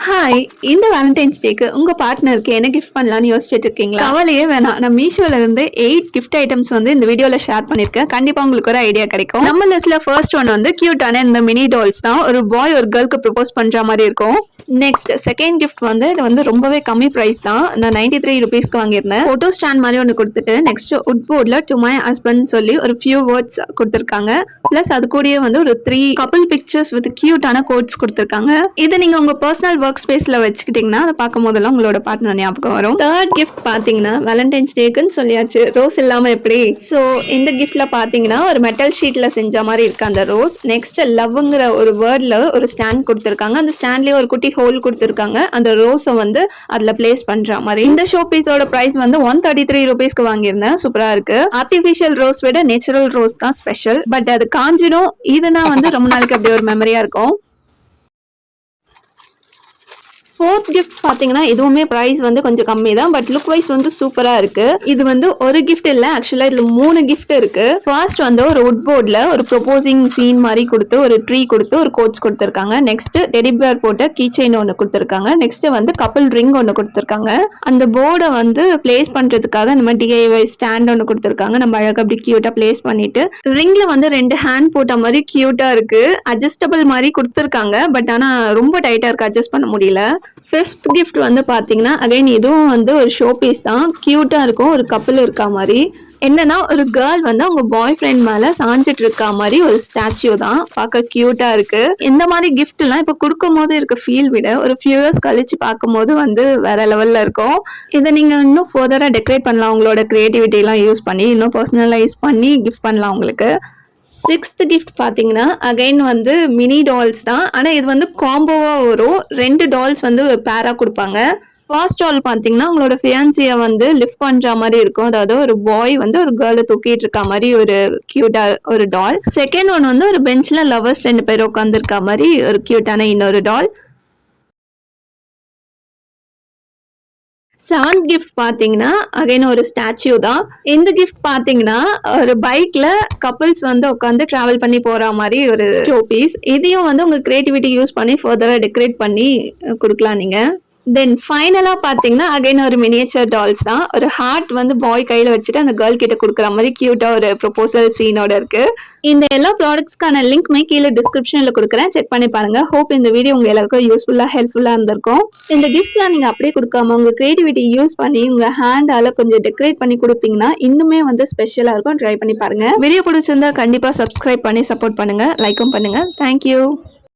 Hi! இந்த Valentine's டேக்கு உங்க பார்ட்னருக்கு என்ன கிஃப்ட் பண்ணலாம்னு யோசிச்சுட்டு இருக்கீங்களா? கவலையே வேணாம். நான் மீஷோல இருந்து 8 கிஃப்ட் ஐட்டம்ஸ் வந்து இந்த வீடியோல ஷேர் பண்ணியிருக்கேன். கண்டிப்பா உங்களுக்கு ஒரு ஐடியா கிடைக்கும். நம்ம லிஸ்ட்ல ஃபர்ஸ்ட் ஒன் வந்து கியூட்டான இந்த மினி டால்ஸ் தான். ஒரு பாய் ஒரு கேர்ள்க்கு ப்ரொபோஸ் பண்ற மாதிரி இருக்கும். நெக்ஸ்ட் செகண்ட் கிஃப்ட் வந்து இது வந்து ரொம்பவே கம்மி பிரைஸ் தான். நான் 93 ரூபீஸ்க்கு வாங்கியிருந்தேன். போட்டோ ஸ்டாண்ட் மாதிரி ஒன்று கொடுத்துட்டு நெக்ஸ்ட் உட் போர்ட்ல டு மை ஹஸ்பண்ட் சொல்லி ஒரு ஃபியூ வேர்ட்ஸ் கொடுத்துருக்காங்க. பிளஸ் அது கூடயே வந்து ஒரு 3 கப்பிள் பிக்சர்ஸ் வித் கியூட்டான கோட்ஸ் கொடுத்துருக்காங்க. இதை நீங்க உங்க பர்சனல் ஒர்க் ஸ்பேஸ்ல வச்சுக்கிட்டீங்கன்னா அதை பார்க்கும் போதெல்லாம் உங்களோட பார்ட்னர் ஞாபகம் வரும். தேர்ட் கிஃப்ட் பாத்தீங்கன்னா வேலண்டைன்ஸ் டேக்குன்னு சொல்லியாச்சு, ரோஸ் இல்லாம எப்படி? ஸோ இந்த கிஃப்ட்ல பாத்தீங்கன்னா ஒரு மெட்டல் ஷீட்ல செஞ்ச மாதிரி இருக்கு அந்த ரோஸ். நெக்ஸ்ட் லவ்ங்கிற ஒரு வேர்ட்ல ஒரு ஸ்டாண்ட் கொடுத்துருக்காங்க. அந்த ஸ்டாண்ட்லயே ஒரு குட்டி ஹோல் கொடுத்துருக்காங்க. அந்த ரோஸை வந்து அதுல பிளேஸ் பண்ற மாதிரி. இந்த ஷோ பீஸோட பிரைஸ் வந்து 133 ரூபீஸ்க்கு வாங்கியிருந்தேன். சூப்பரா இருக்கு. ஆர்டிபிஷியல் ரோஸ் விட நேச்சுரல் ரோஸ் தான் ஸ்பெஷல். பட் அது காஞ்சிடும். இதுனா வந்து ரொம்ப நாளைக்கு அப்படியே ஒரு மெமரியா இருக்கும். ஃபோர்த் கிஃப்ட் பார்த்தீங்கன்னா இதுவுமே ப்ரைஸ் வந்து கொஞ்சம் கம்மி தான். பட் லுக் வைஸ் வந்து சூப்பராக இருக்கு. இது வந்து ஒரு கிஃப்ட் இல்லை, ஆக்சுவலாக இதில் 3 கிஃப்ட் இருக்கு. ஃபர்ஸ்ட் வந்து ஒரு வுட் போர்டில் ஒரு ப்ரொபோசிங் சீன் மாதிரி கொடுத்து ஒரு ட்ரீ கொடுத்து ஒரு கோட்ஸ் கொடுத்துருக்காங்க. நெக்ஸ்ட் டெடி பேர் போட்ட கீ செயின் ஒன்று கொடுத்துருக்காங்க. நெக்ஸ்ட் வந்து கப்பிள் ரிங் ஒன்று கொடுத்துருக்காங்க. அந்த போர்டை வந்து பிளேஸ் பண்ணுறதுக்காக இந்த மாதிரி DIY ஸ்டாண்ட் ஒன்று கொடுத்துருக்காங்க. நம்ம அழகாக அப்படி கியூட்டாக பிளேஸ் பண்ணிட்டு ரிங்ல வந்து 2 ஹேண்ட் போட்ட மாதிரி கியூட்டாக இருக்கு. அட்ஜஸ்டபிள் மாதிரி கொடுத்துருக்காங்க. பட் ஆனால் ரொம்ப டைட்டாக இருக்கு, அட்ஜஸ்ட் பண்ண முடியல. ஃபிஃப்த் கிஃப்ட் வந்து பார்த்தீங்கன்னா அகைன் இதுவும் வந்து ஒரு ஷோ பீஸ் தான். க்யூட்டாக இருக்கும். ஒரு கப்பிள் இருக்கா மாதிரி. என்னன்னா ஒரு கேர்ள் வந்து அவங்க பாய் ஃப்ரெண்ட் மேலே சாஞ்சிட்டு இருக்கா மாதிரி ஒரு ஸ்டாச்சு தான். பார்க்க க்யூட்டாக இருக்கு. இந்த மாதிரி கிஃப்ட்லாம் இப்போ கொடுக்கும் போது இருக்க ஃபீல் விட ஒரு ஃபியூ இயர்ஸ் கழிச்சு பார்க்கும் போது வந்து வேற லெவலில் இருக்கும். இதை நீங்கள் இன்னும் ஃபர்தராக டெக்கரேட் பண்ணலாம். உங்களோட க்ரியேட்டிவிட்டிலாம் யூஸ் பண்ணி இன்னும் பர்சனலைஸ் பண்ணி கிஃப்ட் பண்ணலாம் உங்களுக்கு. சிக்ஸ்த் கிஃப்ட் பார்த்தீங்கன்னா அகைன் வந்து மினி டால்ஸ் தான். ஆனால் இது வந்து காம்போவாக வரும். 2 டால்ஸ் வந்து பேராக கொடுப்பாங்க. ஃபர்ஸ்ட் டால் பார்த்தீங்கன்னா உங்களோட ஃபியான்சியை வந்து லிஃப்ட் பண்ணுற மாதிரி இருக்கும். அதாவது ஒரு பாய் வந்து ஒரு கேர்ளை தூக்கிட்டு இருக்க மாதிரி ஒரு கியூட்டா ஒரு டால். செகண்ட் ஒன் வந்து ஒரு பெஞ்சில் லவர்ஸ் 2 பேர் உட்காந்துருக்க மாதிரி ஒரு கியூட்டான இன்னொரு டால். செவன்த் கிஃப்ட் பார்த்தீங்கன்னா அகைன் ஒரு ஸ்டாச்சு தான். இந்த கிஃப்ட் பார்த்தீங்கன்னா ஒரு பைக்ல கப்பிள்ஸ் வந்து உட்காந்து டிராவல் பண்ணி போற மாதிரி ஒரு ஷோ பீஸ். இதையும் வந்து உங்க கிரியேட்டிவிட்டி யூஸ் பண்ணி ஃபர்தரா டெக்கரேட் பண்ணி கொடுக்கலாம் நீங்க. தென் ஃபைனலா பாத்தீங்கன்னா அகைன் ஒரு மினியேச்சர் டால்ஸ் தான். ஒரு ஹார்ட் வந்து பாய் கையில வச்சுட்டு அந்த கேர்ள் கிட்ட கொடுக்குற மாதிரி கியூட்டா ஒரு ப்ரொபோசல் சீனோட இருக்கு. இந்த எல்லா ப்ராடக்ட்ஸ்க்கான லிங்க்மே கீழே டிஸ்கிரிப்ஷன்ல கொடுக்குறேன், செக் பண்ணி பாருங்க. ஹோப் இந்த வீடியோ உங்க எல்லாருக்கும் யூஸ்ஃபுல்லா ஹெல்ப்ஃபுல்லா இருந்திருக்கும். இந்த கிஃப்ட்ஸ்லாம் நீங்க அப்படியே கொடுக்காம உங்க கிரியேட்டிவிட்டி யூஸ் பண்ணி உங்க ஹேண்டால கொஞ்சம் டெக்கரேட் பண்ணி கொடுத்தீங்கன்னா இன்னுமே வந்து ஸ்பெஷலா இருக்கும். ட்ரை பண்ணி பாருங்க. வீடியோ பிடிச்சிருந்தா கண்டிப்பா சப்ஸ்கிரைப் பண்ணி சப்போர்ட் பண்ணுங்க, லைக்கும் பண்ணுங்க. தேங்க்யூ.